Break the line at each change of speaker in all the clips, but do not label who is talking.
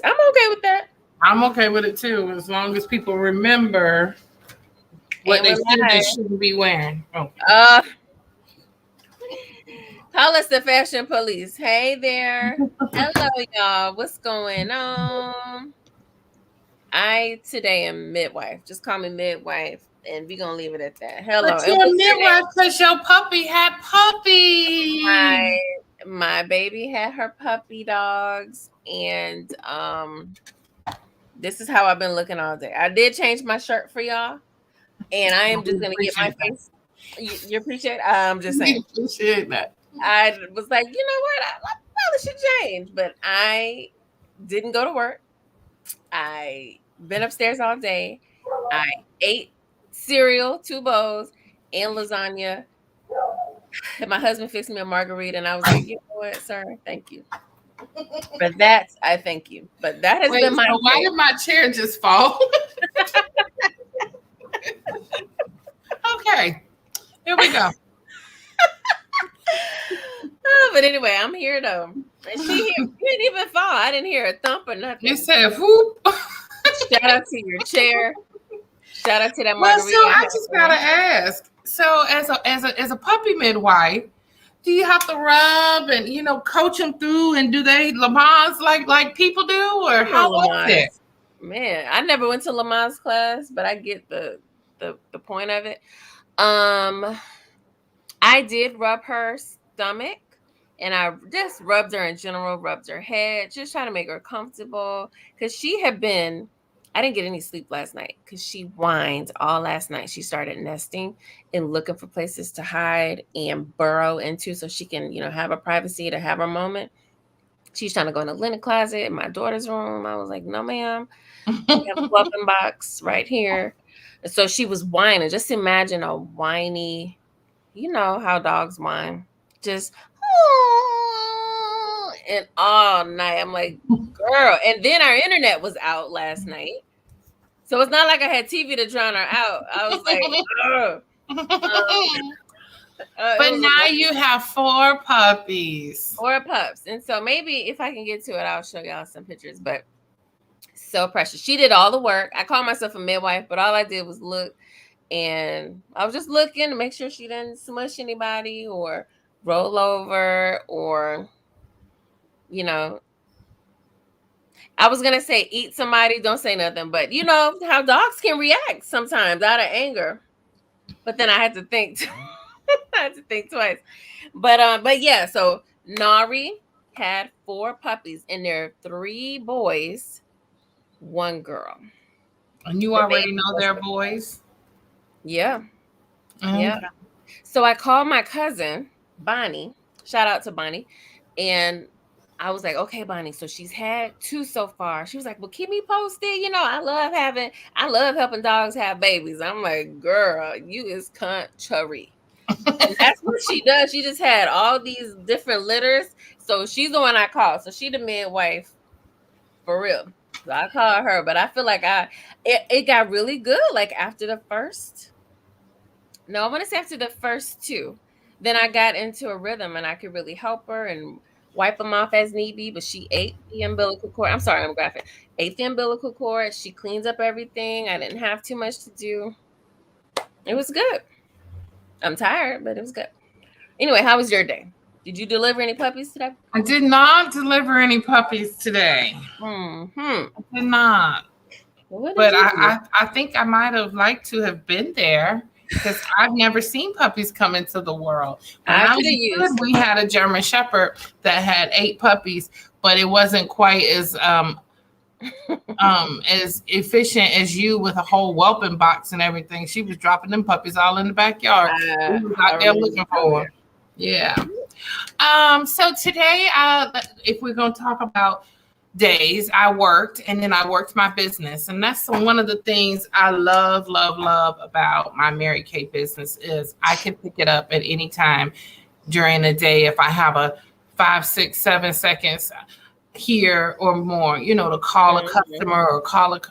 I'm okay with that.
I'm okay with it too, as long as people remember what
And
they should and
remind,
shouldn't be wearing. Oh.
uh, call us the fashion police. Hey there. Hello, y'all. What's going on? I today am midwife. Just call me midwife, and we're gonna leave it at that. Hello.
But
And
you're a
what's your name?
midwife because your puppy had puppies.
My baby had her puppy dogs, and this is how I've been looking all day. I did change my shirt for y'all, and I am
We
just gonna get my
appreciate that.
face. You appreciate it? I'm just
We
saying.
appreciate that.
I was like, you know what? I probably should change, but I didn't go to work. I been upstairs all day. I ate cereal, two bowls, and lasagna. And my husband fixed me a margarita, and I was like, you know what, sir? Thank you for that. I thank you, but that has
Wait,
been my
so why
day.
did my chair just fall? Okay, here we go.
But anyway, I'm here though. And she here. You didn't even fall. I didn't hear a thump or
You
nothing.
said whoop.
Shout out to your chair. Shout out to that
Well, so
margarita I
I
had
just
for you.
gotta ask. So as a puppy midwife, do you have to rub and coach them through and do they Lamans like people do, or
Come on,
how was it?
Lamont. Man, I never went to Lamont's class, but I get the point of it. Um, I did rub her stomach, and I just rubbed her in general, rubbed her head, just trying to make her comfortable because she had been. I didn't get any sleep last night because she whined all last night. She started nesting and looking for places to hide and burrow into so she can, have a privacy to have her moment. She's trying to go in the linen closet in my daughter's room. I was like, no, ma'am. We have a weapon box right here. And so she was whining. Just imagine a whiny, you know how dogs whine. Just and all night. I'm like, girl. And then our internet was out last night. So it's not like I had TV to drown her out. I was like, ugh. It
But
was
now you have 4 puppies.
four pups. And so maybe if I can get to it, I'll show y'all some pictures. But so precious. She did all the work. I call myself a midwife, but all I did was look, and I was just looking to make sure she didn't smush anybody or roll over or, you know, I was gonna say eat somebody, don't say nothing, but you know how dogs can react sometimes out of anger. But then I had to think I had to think twice. But yeah, so Nari had 4 puppies and there are 3 boys, 1 girl.
And you
The
already
baby
know
was
they're boys.
yeah.
Okay.
Yeah. So I called my cousin, Bonnie. Shout out to Bonnie. And I was like, okay, Bonnie. So she's had 2 so far. She was like, well, keep me posted. I love helping dogs have babies. I'm like, girl, you is country. And that's what she does. She just had all these different litters. So she's the one I called. So she the midwife for real. So I call her, but I feel like it got really good. Like after the first no, I want to say after the first 2. Then I got into a rhythm and I could really help her and wipe them off as need be. But she ate the umbilical cord. I'm sorry, I'm graphic. Ate the umbilical cord. She cleans up everything. I didn't have too much to do. It was good. I'm tired, but it was good. Anyway, how was your day? Did you deliver any puppies today?
I did not deliver any puppies today.
Hmm.
I did not.
What did
But
you
I,
do?
I, I think I might have liked to have been there because I've never seen puppies come into the world. When
I
I
could
was
have
a kid,
used.
we had a German Shepherd that had 8 puppies, but it wasn't quite as efficient as you with a whole whelping box and everything. She was dropping them puppies all in the backyard. We was
I
out there
remember
looking for
earlier.
them. Yeah. So today, if we're going to talk about days, I worked and then I worked my business. And that's one of the things I love, love, love about my Mary Kay business is I can pick it up at any time during the day if I have a 5, 6, 7 seconds here or more, to call a
Mhm.
customer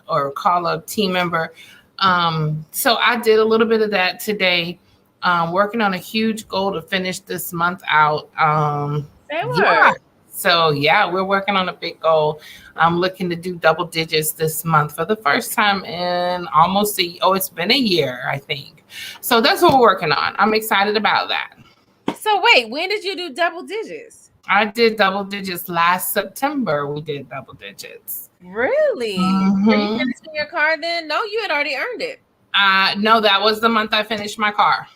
or call a team member. So I did a little bit of that today, working on a huge goal to finish this month out.
Say
Yeah,
word.
So yeah, we're working on a big goal. I'm looking to do double digits this month for the first time in it's been a year, I think. So that's what we're working on. I'm excited about that.
So wait, when did you do double digits?
I did double digits last September. We did double digits.
Really? Were you
Mm-hmm.
finishing your car then? No, you had already earned it.
No, that was the month I finished my car.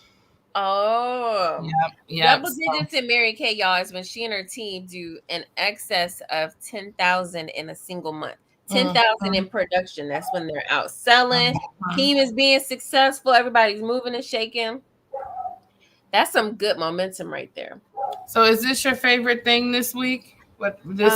Oh.
Yep.
Double digits in Mary Kay, y'all, is when she and her team do an excess of 10,000 in a single month. 10,000 in production. That's when they're out selling. Team is being successful. Everybody's moving and shaking. That's some good momentum right there.
So is this your favorite thing this week? What this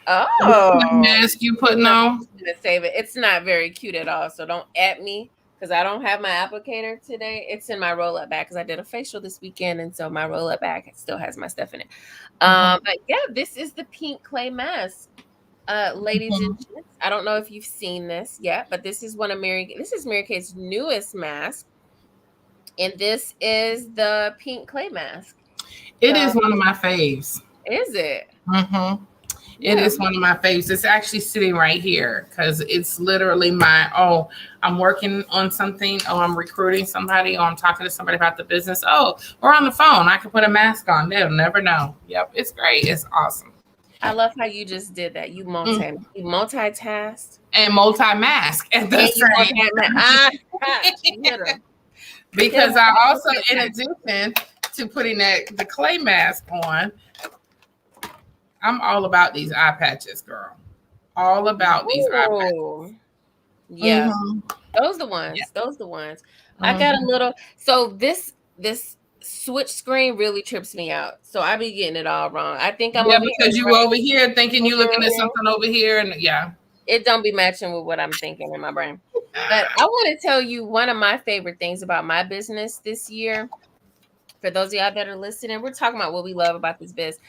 oh
mask you putting on?
I'm just gonna save it. It's not very cute at all, so don't at me because I don't have my applicator today. It's in my roll-up bag because I did a facial this weekend, and so my roll-up bag still has my stuff in it. But yeah, this is the pink clay mask, ladies and gents. I don't know if you've seen this yet, but this is Mary Kay's newest mask, and this is the pink clay mask.
It is one of my faves.
Is it?
Mm-hmm. It is one of my faves. It's actually sitting right here because it's literally I'm working on something. I'm recruiting somebody. I'm talking to somebody about the business. We're on the phone. I can put a mask on. They'll never know. Yep. It's great. It's awesome.
I love how you just did that. You multitasked.
And multi-mask at the same time. Because I also, in addition to putting the clay mask on, I'm all about these eye patches, girl. All about these eye patches.
Yeah. Those the ones. Yeah. Those the ones. I got a little. So this switch screen really trips me out. So I be getting it all wrong. I think I'm
because you over here thinking you looking at something over here, and
it don't be matching with what I'm thinking in my brain. But I want to tell you one of my favorite things about my business this year. For those of y'all that are listening, we're talking about what we love about this biz.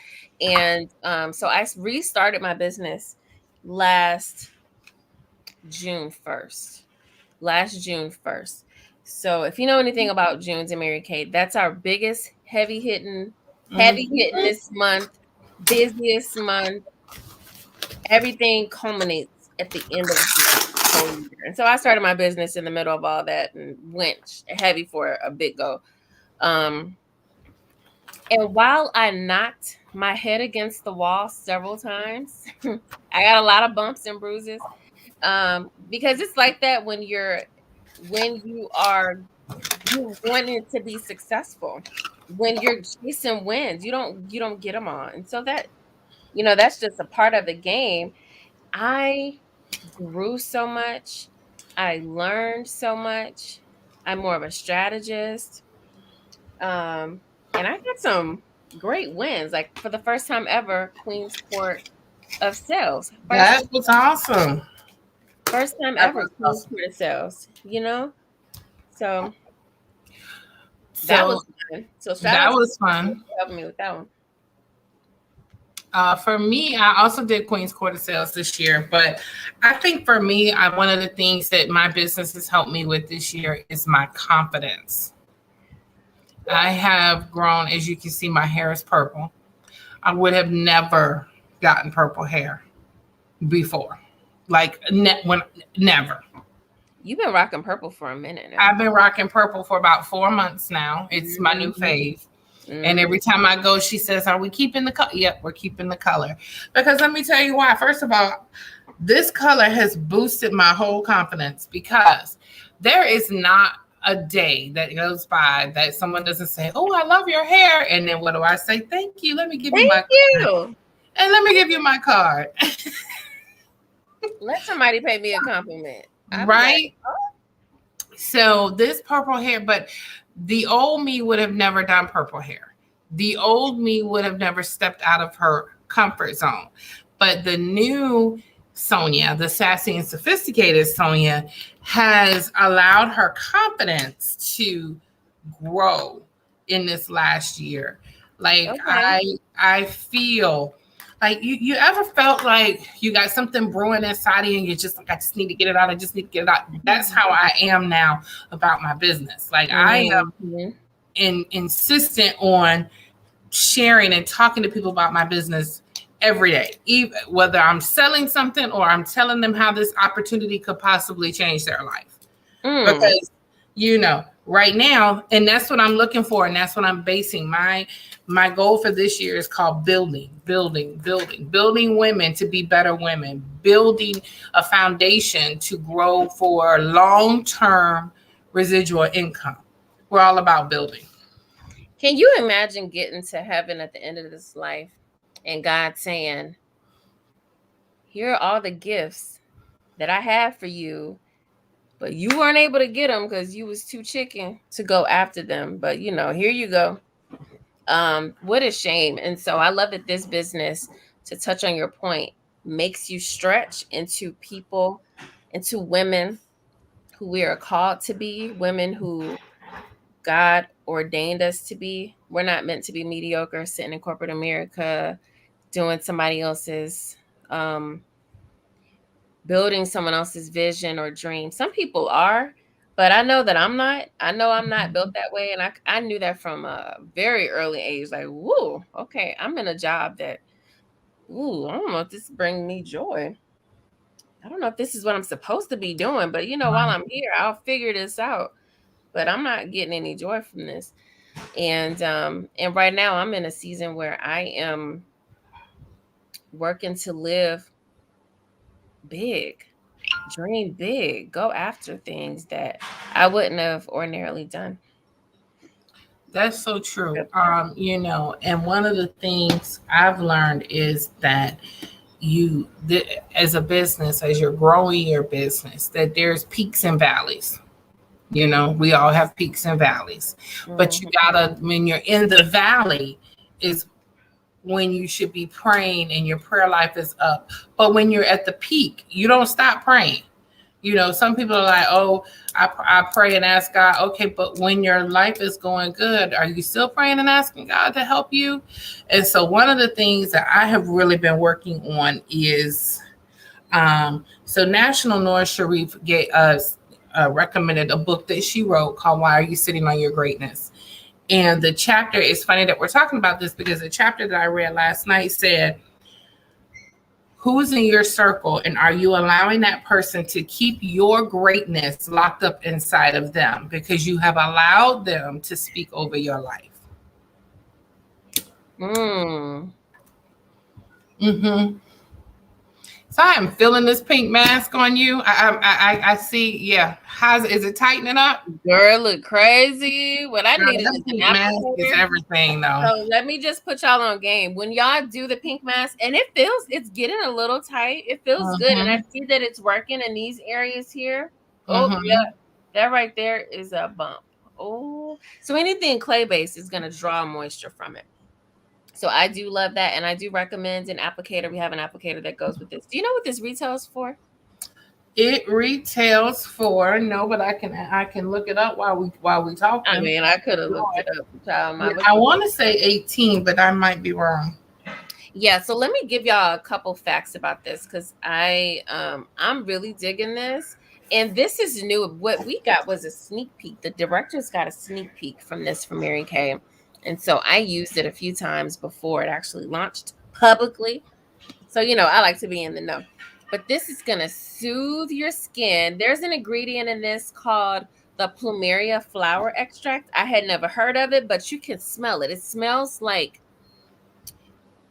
And so I restarted my business last June 1st. So if you know anything about June's and Mary Kay, that's our biggest heavy hitting this month, busiest month. Everything culminates at the end of the whole year. And so I started my business in the middle of all that and went heavy for a big go. And while I knocked my head against the wall several times, I got a lot of bumps and bruises. Because it's like that when you wanting to be successful, when you're chasing wins, you don't get them all. And so that, that's just a part of the game. I grew so much. I learned so much. I'm more of a strategist. And I got some great wins. Like for the first time ever, Queen's Court of Sales.
That was awesome.
First time ever, Queen's Court of Sales. So that was fun. So
that was fun.
Helping me with that one.
For me, I also did Queen's Court of Sales this year, but I think for me, one of the things that my business has helped me with this year is my confidence. I have grown, as you can see, my hair is purple. I would have never gotten purple hair before, never.
You've been rocking purple for a minute now.
I've been rocking purple for about 4 months now. It's my new fave. And every time I go, she says, "Are we keeping the color?" Yep, we're keeping the color. Because let me tell you why. First of all, this color has boosted my whole confidence because there is not a day that goes by that someone doesn't say, "Oh, I love your hair." And then what do I say? "Thank you. Let me give you my card. And let me give you my card."
Let somebody pay me a compliment.
Right? So this purple hair, but the old me would have never done purple hair. The old me would have never stepped out of her comfort zone. But the new Sonia, the sassy and sophisticated Sonia, has allowed her confidence to grow in this last year. I feel like you ever felt like you got something brewing inside of you and you're just like, I just need to get it out. I just need to get it out. That's how I am now about my business. I am insistent on sharing and talking to people about my business every day, even whether I'm selling something or I'm telling them how this opportunity could possibly change their life. Because, right now, and that's what I'm looking for, and that's what I'm basing my goal for this year is called building women to be better women, building a foundation to grow for long-term residual income. We're all about building.
Can you imagine getting to heaven at the end of this life and God saying, here are all the gifts that I have for you, but you weren't able to get them because you was too chicken to go after them. But here you go. What a shame. And so I love that this business, to touch on your point, makes you stretch into people, into women who we are called to be, women who God ordained us to be. We're not meant to be mediocre, sitting in corporate America, doing somebody else's, building someone else's vision or dream. Some people are, but I know that I'm not. I know I'm not built that way. And I knew that from a very early age. Like, whoa, okay, I'm in a job that, I don't know if this brings me joy. I don't know if this is what I'm supposed to be doing, but while I'm here, I'll figure this out. But I'm not getting any joy from this. And right now I'm in a season where I am working to live big, dream big, go after things that I wouldn't have ordinarily done.
That's so true. And one of the things I've learned is that as a business, as you're growing your business, that there's peaks and valleys. We all have peaks and valleys, but you gotta, when you're in the valley is when you should be praying and your prayer life is up. But when you're at the peak, you don't stop praying. Some people are like, oh, I pray and ask God. Okay, but when your life is going good, are you still praying and asking God to help you? And so one of the things that I have really been working on is, so National Noor Sharif gave us recommended a book that she wrote called Why Are You Sitting on Your Greatness? And the chapter, is funny that we're talking about this because the chapter that I read last night said, who's in your circle and are you allowing that person to keep your greatness locked up inside of them because you have allowed them to speak over your life? So I am feeling this pink mask on you. I see. Yeah. Is it tightening up?
Girl, look crazy. What I needed is
pink mask is everything, though.
So let me just put y'all on game. When y'all do the pink mask, and it's getting a little tight. It feels good, and I see that it's working in these areas here. Oh yeah, that right there is a bump. Oh, so anything clay-based is going to draw moisture from it. So I do love that, and I do recommend an applicator. We have an applicator that goes with this. Do you know what this retails for?
It retails for but I can look it up while we talk.
I mean, I could have looked it up.
I want to say 18, but I might be wrong.
Yeah, so let me give y'all a couple facts about this because I'm really digging this. And this is new. What we got was a sneak peek. The directors got a sneak peek from this from Mary Kay. And so I used it a few times before it actually launched publicly. So, I like to be in the know. But this is going to soothe your skin. There's an ingredient in this called the plumeria flower extract. I had never heard of it, but you can smell it. It smells like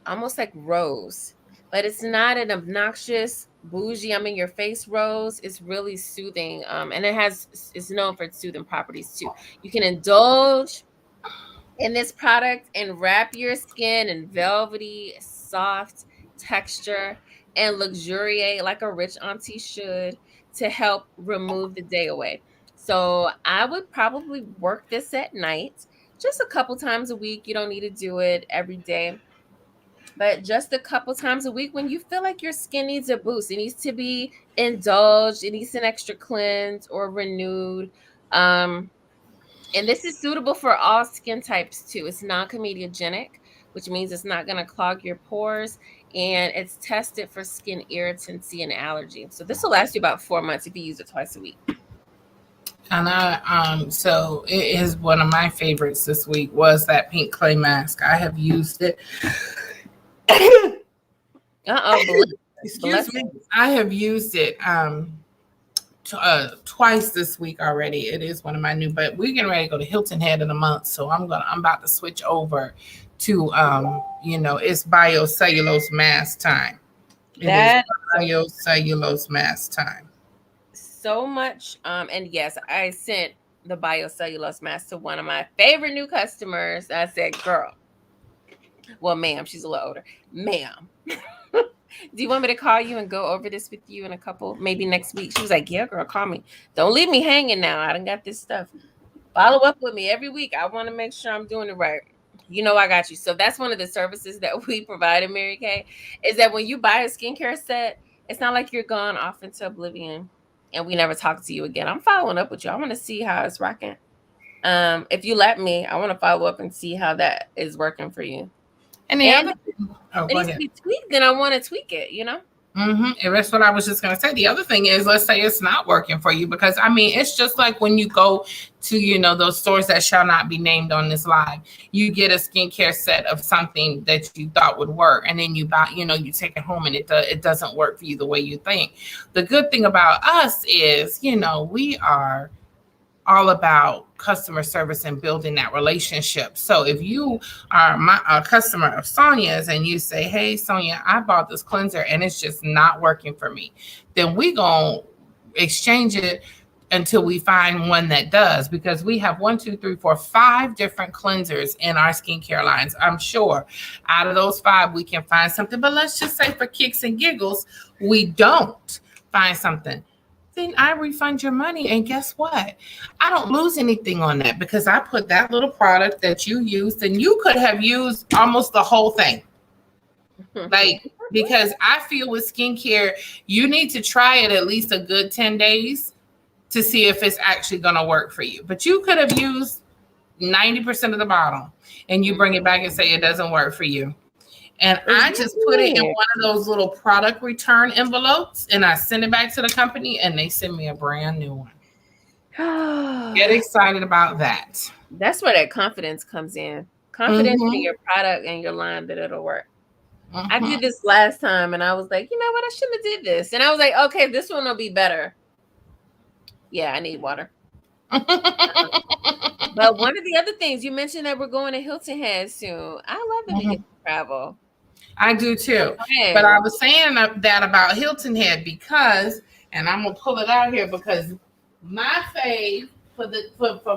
almost like rose, but it's not an obnoxious, bougie, I'm in your face rose. It's really soothing. And it's known for its soothing properties too. You can indulge in this product and wrap your skin in velvety, soft texture and luxuriate like a rich auntie should to help remove the day away. So I would probably work this at night, just a couple times a week. You don't need to do it every day, but just a couple times a week when you feel like your skin needs a boost. It needs to be indulged. It needs an extra cleanse or renewed. And this is suitable for all skin types too. It's non-comedogenic, which means it's not going to clog your pores, and it's tested for skin irritancy and allergy. So this will last you about 4 months if you use it twice a week.
And so it is one of my favorites this week was that pink clay mask. I have used it. Excuse me. I have used it twice this week already. It is one of my new, but we're getting ready to go to Hilton Head in a month, so I'm about to switch over to it's biocellulose mask time.
That
biocellulose mask time.
So much. And yes, I sent the biocellulose mask to one of my favorite new customers. I said, girl, well, ma'am, she's a little older. Ma'am, do you want me to call you and go over this with you in maybe next week? She was like, yeah, girl, call me. Don't leave me hanging now. I done got this stuff. Follow up with me every week. I want to make sure I'm doing it right. You know I got you. So that's one of the services that we provide in Mary Kay, is that when you buy a skincare set, it's not like you're gone off into oblivion and we never talk to you again. I'm following up with you. I want to see how it's rocking. If you let me, I want to follow up and see how that is working for you. And it needs to be tweaked, then I want to tweak it,
And that's what I was just going to say. The other thing is, let's say it's not working for you, because it's just like when you go to, those stores that shall not be named on this live, you get a skincare set of something that you thought would work. And then you buy, you take it home and it doesn't work for you the way you think. The good thing about us is, we are all about customer service and building that relationship. So if you are a customer of Sonia's and you say, hey, Sonia, I bought this cleanser and it's just not working for me, then we gonna exchange it until we find one that does, because we have 5 different cleansers in our skincare lines. I'm sure out of those 5, we can find something, but let's just say for kicks and giggles, we don't find something. Then I refund your money. And guess what? I don't lose anything on that, because I put that little product that you used, and you could have used almost the whole thing. Because I feel with skincare, you need to try it at least a good 10 days to see if it's actually going to work for you. But you could have used 90% of the bottle and you bring it back and say it doesn't work for you. And I just put it in one of those little product return envelopes and I send it back to the company and they send me a brand new one. Get excited about that.
That's where that confidence comes in. Confidence in your product and your line that it'll work. I did this last time and I was like, you know what? I shouldn't have did this. And I was like, okay, this one will be better. Yeah, I need water. But one of the other things you mentioned that we're going to Hilton Head soon. I love that we get to travel.
I do too. Okay. But I was saying that about Hilton Head because, and I'm gonna pull it out here because my fave for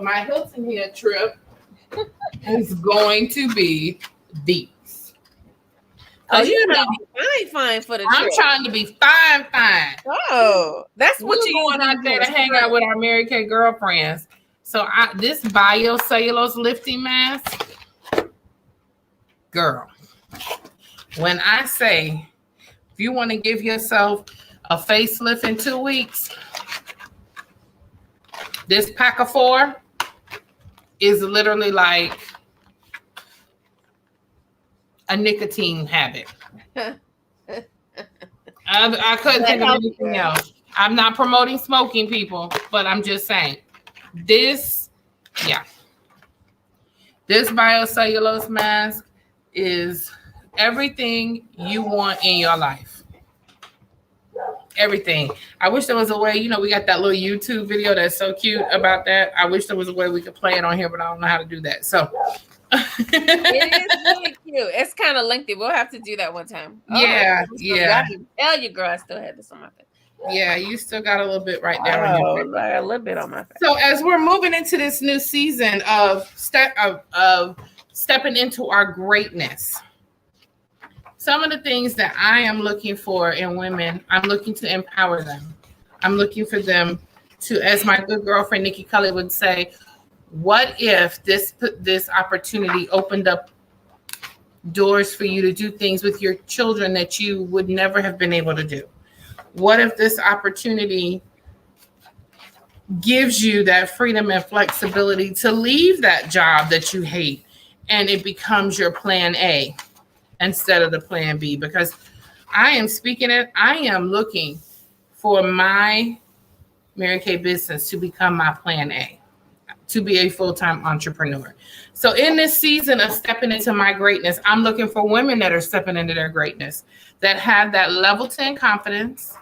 my Hilton Head trip is going to be these.
Oh, you're trying to be fine for the trip.
I'm trying to be fine.
Oh, that's what you're
going out there to hang out with our Mary Kay girlfriends. So this biocellulose lifting mask, girl. When I say, if you want to give yourself a facelift in 2 weeks, this pack of 4 is literally like a nicotine habit. I couldn't think of anything else. I'm not promoting smoking, people, but I'm just saying this biocellulose mask is everything you want in your life. Everything. I wish there was a way, we got that little YouTube video that's so cute about that. I wish there was a way we could play it on here, but I don't know how to do that. So
it is really cute. It's kind of lengthy. We'll have to do that one time.
Yeah.
Tell you, girl, I still had this on my face.
Yeah, you still got a little bit right there on your face.
A little bit on my face.
So as we're moving into this new season of stepping into our greatness, some of the things that I am looking for in women, I'm looking to empower them. I'm looking for them to, as my good girlfriend Nikki Cully would say, what if this opportunity opened up doors for you to do things with your children that you would never have been able to do? What if this opportunity gives you that freedom and flexibility to leave that job that you hate and it becomes your plan A instead of the plan B? Because I am looking for my Mary Kay business to become my plan A. to be a full-time entrepreneur. So in this season of stepping into my greatness, I'm looking for women that are stepping into their greatness, that have that level 10 confidence,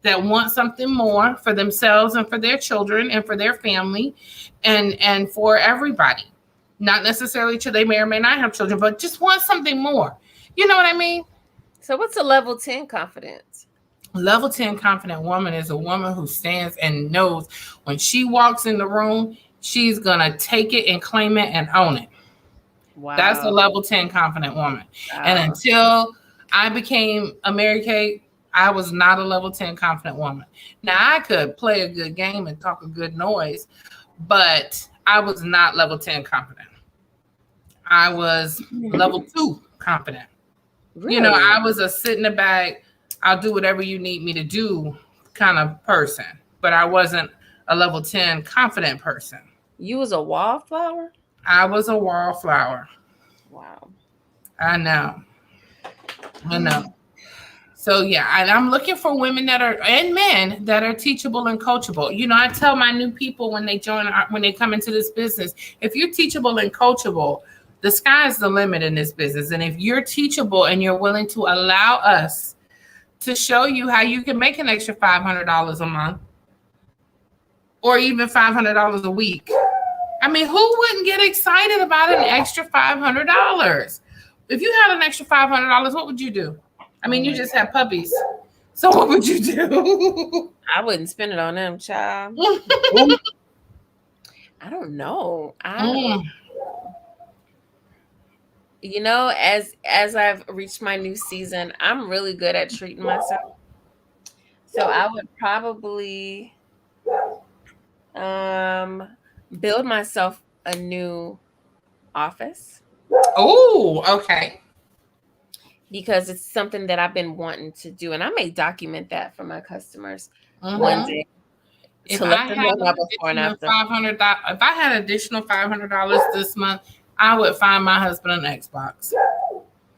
that want something more for themselves and for their children and for their family and for everybody. Not necessarily they may or may not have children, but just want something more. You know what I mean?
So what's a level 10 confidence?
Level 10 confident woman is a woman who stands and knows when she walks in the room, she's going to take it and claim it and own it. Wow. That's a level 10 confident woman. Wow. And until I became a Mary Kay, I was not a level 10 confident woman. Now, I could play a good game and talk a good noise, but I was not level 10 confident. I was level 2 confident. Really? You know, I was a sit in the bag, I'll do whatever you need me to do kind of person, but I wasn't a level 10 confident person.
You was a wallflower?
I was a wallflower.
Wow.
I know. So yeah, and I'm looking for women that are, and men that are teachable and coachable. You know, I tell my new people when they come into this business, if you're teachable and coachable, the sky's the limit in this business. And if you're teachable and you're willing to allow us to show you how you can make an extra $500 a month or even $500 a week. I mean, who wouldn't get excited about an extra $500? If you had an extra $500, what would you do? I mean, you just have puppies. So what would you do?
I wouldn't spend it on them, child. I don't know. You know, as I've reached my new season, I'm really good at treating myself. So I would probably build myself a new office.
Oh, okay.
Because it's something that I've been wanting to do, and I may document that for my customers one day.
If I had additional $500 this month, I would find my husband an Xbox.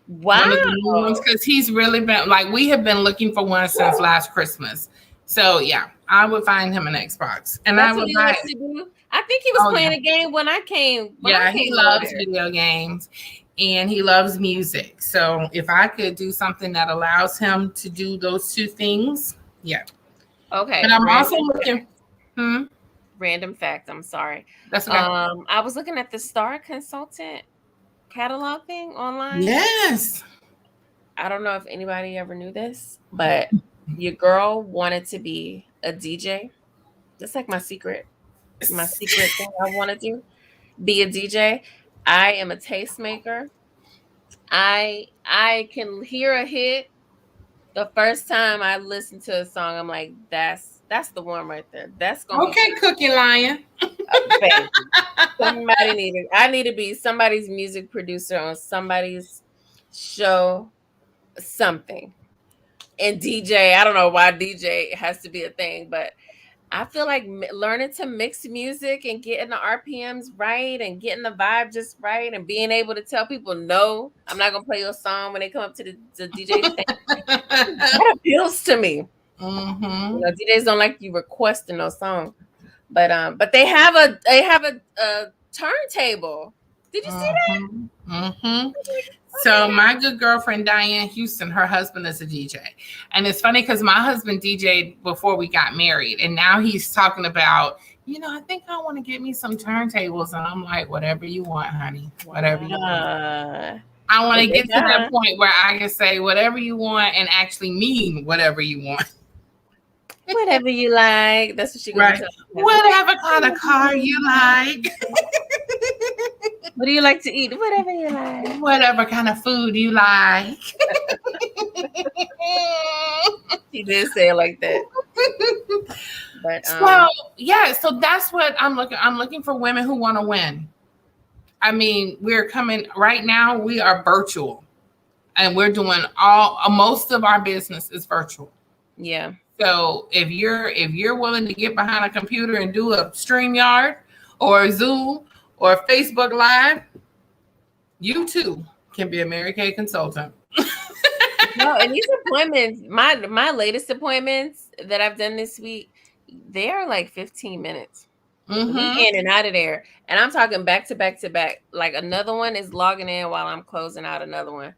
Wow.
Because he's really been, like, we have been looking for one since last Christmas. So yeah, I would find him an Xbox. And
that's I would buy it. I think he was playing a game when I came.
He loves video games and he loves music. So if I could do something that allows him to do those two things, yeah.
Okay.
And I'm also looking.
Random fact. I'm sorry.
That's okay.
I was looking at the Star Consultant catalog thing online.
Yes.
I don't know if anybody ever knew this, but your girl wanted to be a DJ. That's like my secret thing I want to do. Be a DJ. I am a tastemaker. I can hear a hit. The first time I listen to a song, I'm like, that's the one right there. That's gonna
be Cookie Lion.
I need to be somebody's music producer on somebody's show, something. And DJ, I don't know why DJ has to be a thing, but I feel like learning to mix music and getting the RPMs right and getting the vibe just right and being able to tell people, no, I'm not going to play your song when they come up to the DJ thing. That appeals to me.
Mm-hmm.
You know, DJs don't like you requesting no song, but they have a turntable. Did you see that?
Mm-hmm. So my good girlfriend, Diane Houston, her husband is a DJ. And it's funny because my husband DJ'd before we got married. And now he's talking about, I think I want to get me some turntables. And I'm like, whatever you want, honey, whatever you want. I want to get to that point where I can say whatever you want and actually mean whatever you want.
Whatever you like. That's what she's going to tell
me. Whatever kind of car you like.
What do you like to eat? Whatever you like.
Whatever kind of food you like.
She did say it like that. But
so that's what I'm looking for women who want to win. I mean, we're coming right now. We are virtual, and we're doing most of our business is virtual.
Yeah.
So if you're willing to get behind a computer and do a StreamYard or a Zoom or a Facebook Live, you too can be a Mary Kay consultant.
No, and these appointments, my latest appointments that I've done this week, they are like 15 minutes.
Mm-hmm.
in and out of there. And I'm talking back to back to back. Like another one is logging in while I'm closing out another one.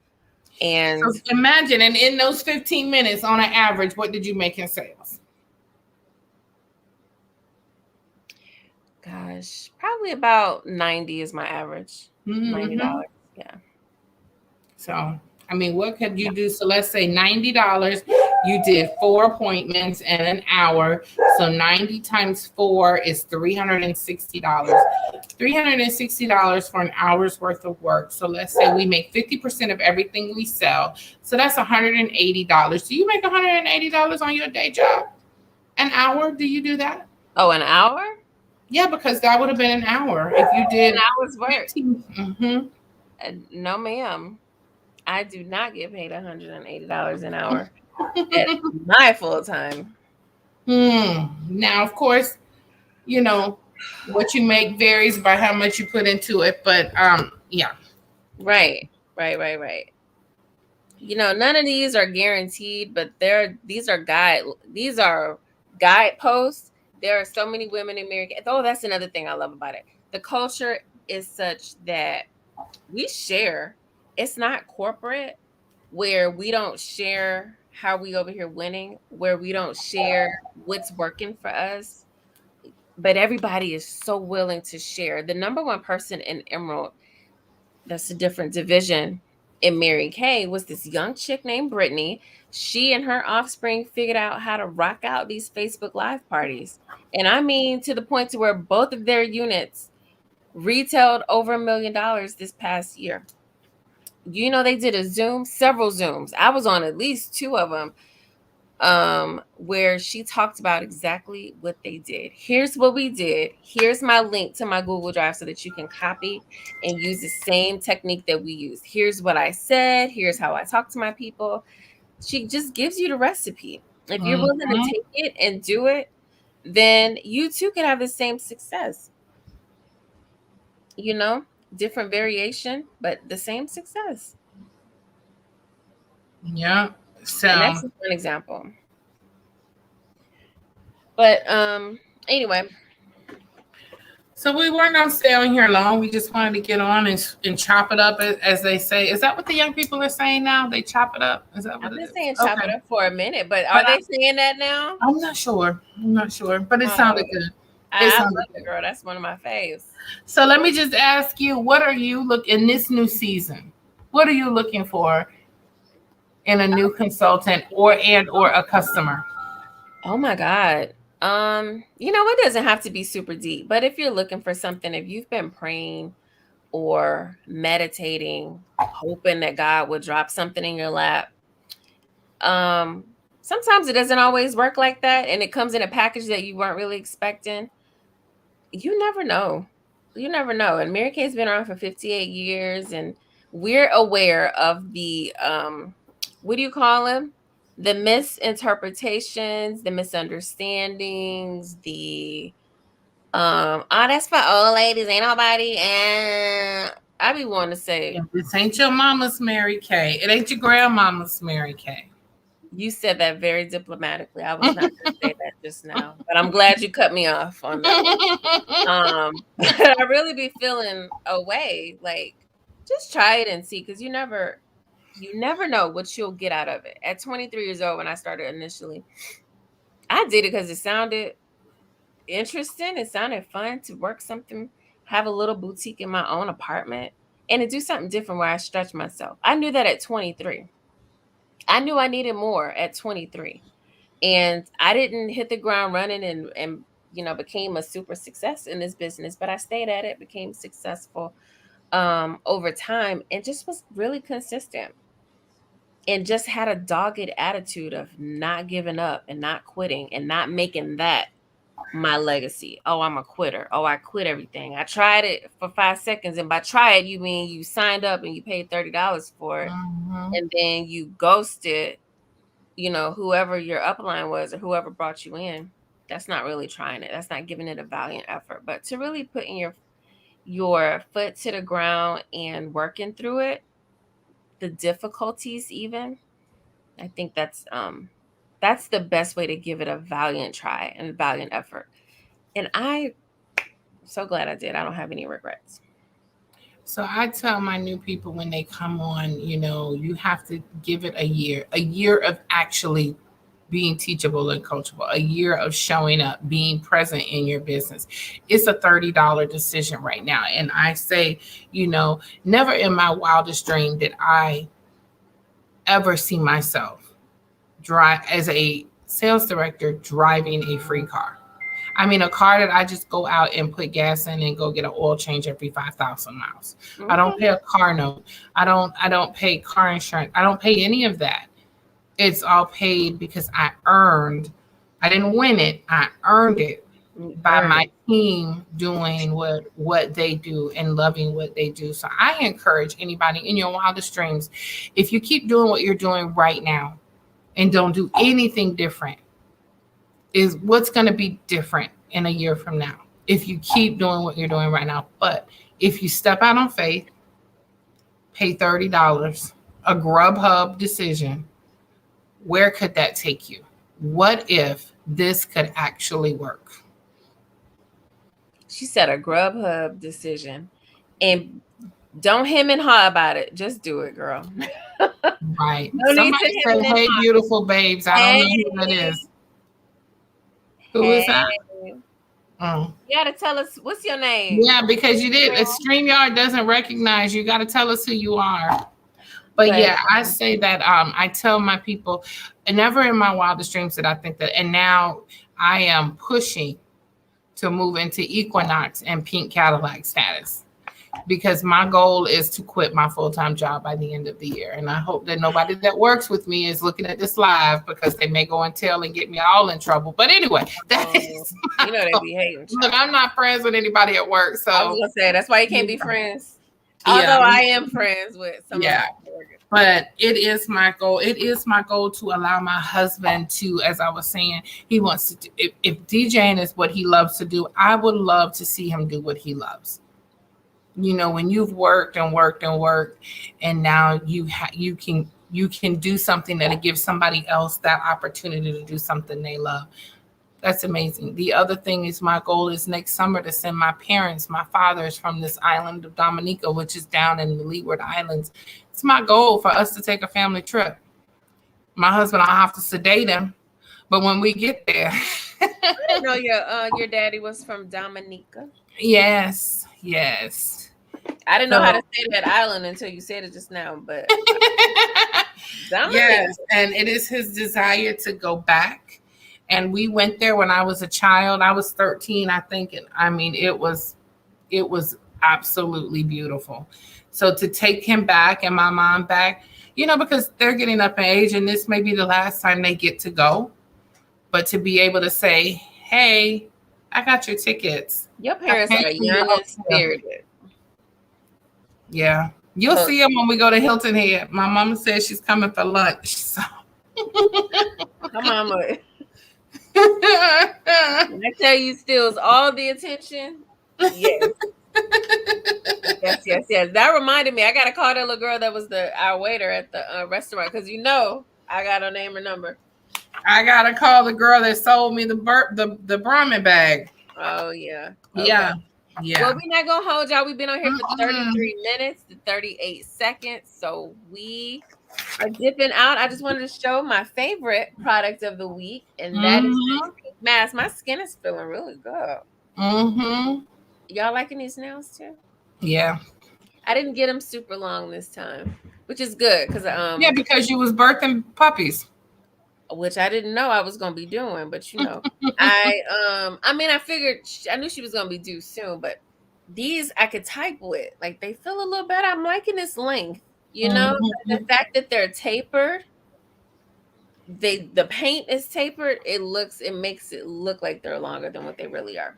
And
so imagine, and in those 15 minutes on an average, what did you make in sales?
gosh, probably about 90 is my average. $90.
Mm-hmm.
Yeah.
So, I mean, what could you do? So let's say $90. You did 4 appointments in an hour. So 90 times 4 is $360. $360 for an hour's worth of work. So let's say we make 50% of everything we sell. So that's $180. Do you make $180 on your day job? An hour? Do you do that?
Oh, an hour?
Yeah, because that would have been an hour if you
An
did
hour's work.
15. Mm-hmm.
No, ma'am. I do not get paid $180 an hour at my full time.
Now, of course, you know what you make varies by how much you put into it, but yeah.
Right. None of these are guaranteed, but these are guideposts. There are so many women in America. Oh, that's another thing I love about it. The culture is such that we share. It's not corporate where we don't share how we over here winning, where we don't share what's working for us. But everybody is so willing to share. The number one person in Emerald, that's a different division, in Mary Kay, was this young chick named Brittany. She and her offspring figured out how to rock out these Facebook Live parties. And I mean, to the point to where both of their units retailed over $1 million this past year. They did several Zooms. I was on at least 2 of them, where she talked about exactly what they did. Here's what we did. Here's my link to my Google Drive so that you can copy and use the same technique that we used. Here's what I said. Here's how I talk to my people. She just gives you the recipe. If you're willing to take it and do it, then you too can have the same success. Different variation, but the same success.
Yeah. So
And that's just one example. But anyway.
So we weren't going to stay on here long. We just wanted to get on and chop it up, as they say. Is that what the young people are saying now? They chop it up? Is that what
I've been
it is?
saying chop it up for a minute, but are they saying that now?
I'm not sure. But it sounded good.
I love it, girl. That's one of my faves.
So let me just ask you, what are you in this new season? What are you looking for in a new consultant or a customer?
Oh my God. It doesn't have to be super deep, but if you're looking for something, if you've been praying or meditating, hoping that God will drop something in your lap, sometimes it doesn't always work like that, and it comes in a package that you weren't really expecting. You never know. And Mary Kay's been around for 58 years, and we're aware of the what do you call them? The misinterpretations, the misunderstandings, the that's for old ladies, ain't nobody. And I be wanting to say,
this ain't your mama's Mary Kay. It ain't your grandmama's Mary Kay.
You said that very diplomatically. I was not going to say that just now, but I'm glad you cut me off on that. But I really be feeling away. Like, just try it and see, because you never know what you'll get out of it. At 23 years old, when I started initially, I did it because it sounded interesting. It sounded fun to work something, have a little boutique in my own apartment, and to do something different where I stretch myself. I knew that at 23. I knew I needed more at 23. And I didn't hit the ground running and became a super success in this business, but I stayed at it, became successful over time, and just was really consistent. And just had a dogged attitude of not giving up and not quitting and not making that my legacy. Oh, I'm a quitter. Oh, I quit everything. I tried it for 5 seconds. And by try it, you mean you signed up and you paid $30 for it. And then you ghosted, whoever your upline was or whoever brought you in. That's not really trying it. That's not giving it a valiant effort. But to really putting your foot to the ground and working through it, the difficulties even, I think that's the best way to give it a valiant try and a valiant effort. And I so glad I did. I don't have any regrets.
So I tell my new people when they come on, you have to give it a year of actually being teachable and coachable, a year of showing up, being present in your business. It's a $30 decision right now. And I say, never in my wildest dream did I ever see myself drive as a sales director driving a free car. I mean, a car that I just go out and put gas in and go get an oil change every 5,000 miles. I don't pay a car note. I don't pay car insurance. I don't pay any of that. It's all paid because I didn't win it. I earned it by my team doing what they do and loving what they do. So I encourage anybody in your wildest dreams, if you keep doing what you're doing right now and don't do anything different, is what's going to be different in a year from now if you keep doing what you're doing right now. But if you step out on faith, pay $30, a Grubhub decision, where could that take you? What if this could actually work?
She said a Grubhub decision. And don't hem and haw about it. Just do it, girl.
Right. Somebody said, hey, beautiful babes. I don't know who that is. Who is that?
You gotta tell us, what's your name?
Yeah, because you did. StreamYard doesn't recognize you. Got to tell us who you are. But yeah, I say that I tell my people, and never in my wildest dreams did I think that. And now I am pushing to move into Equinox and Pink Cadillac status, because my goal is to quit my full-time job by the end of the year. And I hope that nobody that works with me is looking at this live, because they may go and tell and get me all in trouble. But anyway, that is
they be hating.
Look, I'm not friends with anybody at work. So
I was gonna say, that's why you can't be friends. Although I am friends with some of my workers.
But it is my goal. It is my goal to allow my husband to, as I was saying, he wants to do, if DJing is what he loves to do, I would love to see him do what he loves. When you've worked and worked and worked, and now you can do something that gives somebody else that opportunity to do something they love. That's amazing. The other thing is, my goal is next summer to send my fathers from this island of Dominica, which is down in the Leeward Islands. It's my goal for us to take a family trip. My husband, I'll have to sedate him, but when we get there.
I didn't know your daddy was from Dominica.
Yes.
I didn't know how to say that island until you said it just now, but
yes, and it is his desire to go back. And we went there when I was a child. I was 13, I think. And I mean, it was absolutely beautiful. So to take him back and my mom back, because they're getting up in age and this may be the last time they get to go. But to be able to say, hey, I got your tickets.
Your parents are young and spirited.
Yeah. You'll see them when we go to Hilton Head. My mama says she's coming for lunch. So.
My mama. I tell you, steals all the attention. Yes. Yes. That reminded me. I gotta call that little girl that was our waiter at the restaurant, because I got her name and number.
I gotta call the girl that sold me the Brahmin bag.
Oh yeah.
Okay. Yeah.
Well, we're not gonna hold y'all. We've been on here for 33 minutes to 38 seconds, so we are dipping out. I just wanted to show my favorite product of the week, and that is this pink mask. My skin is feeling really good. Y'all liking these nails too?
Yeah.
I didn't get them super long this time, which is good because
because you was birthing puppies,
which I didn't know I was gonna be doing. But I figured I knew she was gonna be due soon, but these I could type with. Like, they feel a little better. I'm liking this length. The fact that they're tapered, the paint is tapered. It makes it look like they're longer than what they really are.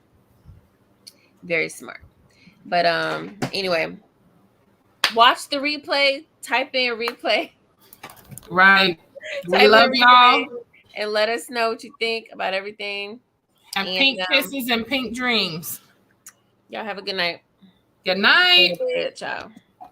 Very smart. But anyway, watch the replay. Type in replay.
Right. We love y'all.
And let us know what you think about everything.
And pink kisses and pink dreams.
Y'all have a good night.
Good night.
Ciao.